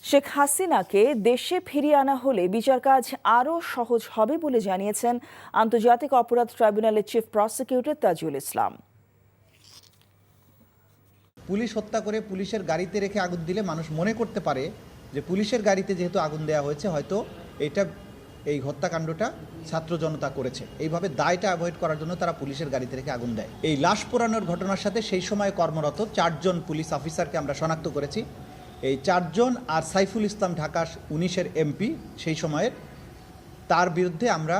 শেখ হাসিনাকে দেশে ফিরিয়ে আনা হলে বিচার কাজ আরও সহজ হবে বলে জানিয়েছেন আন্তর্জাতিক অপরাধ ট্রাইব্যুনালের chief prosecutor Tajul Islam. Police হত্যা করে পুলিশের গাড়িতে রেখে আগুন দিলে মানুষ মনে করতে পারে যে পুলিশের গাড়িতে যেহেতু আগুন দেওয়া হয়েছে, হয়তো এই হত্যাকাণ্ডটা ছাত্র জনতা করেছে। এইভাবে দায়টা অ্যাভয়েড করার জন্য তারা পুলিশের গাড়িতে রেখে আগুন দেয়। এই লাশ পোড়ানোর ঘটনার সাথে সেই সময় কর্মরত 4 জন পুলিশ অফিসারকে আমরা শনাক্ত করেছি। এই 4 জন আর সাইফুল ইসলাম ঢাকা 19-এর এমপি সেই সময়ের, তার বিরুদ্ধে আমরা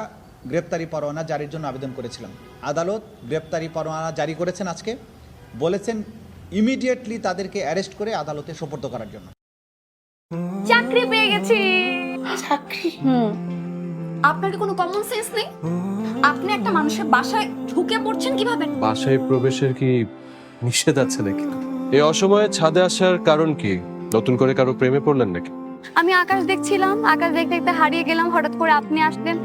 গ্রেপ্তারি পরোয়ানা জারির জন্য আবেদন করেছিলাম। আদালত গ্রেপ্তারি পরোয়ানা জারি করেছেন আজকে, বলেছেন ইমিডিয়েটলি তাদেরকে অ্যারেস্ট করে আদালতে সোপর্দ করার জন্য। চাকরি পেয়ে গেছি। চাকরি? আপনার কি কোনো কমন সেন্স নেই? আপনি একটা মানুষের বাসায় ঢুকে পড়ছেন কিভাবে? বাসায় প্রবেশের কি নিষেধ আছে নাকি? এই অসময়ে ছাদে আসার কারণ কি? নতুন করে কারো প্রেমে পড়লেন নাকি? আমি আকাশ দেখছিলাম, আকাশ দেখতে দেখতে হারিয়ে গেলাম, হঠাৎ করে আপনি আসলেন।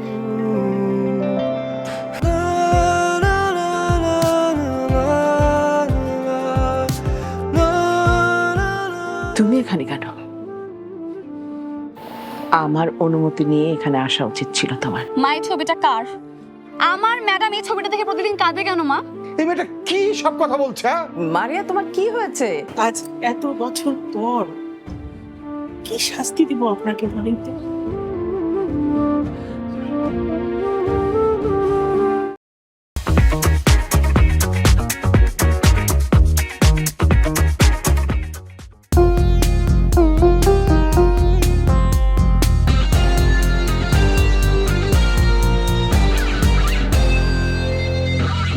তুমি এখানে কেন? আমার অনুমতি নিয়ে এখানে আসা উচিত ছিল তোমার। মা, এই ছবিটা কার? আমার ম্যাডাম এই ছবিটা দেখে প্রতিদিন কাঁদে কেন মা? এই মেয়েটা কি সব কথা বলছে? মারিয়া, তোমার কি হয়েছে? আজ এত বছর পর কি শাস্তি দিব আপনাকে বলেন তো?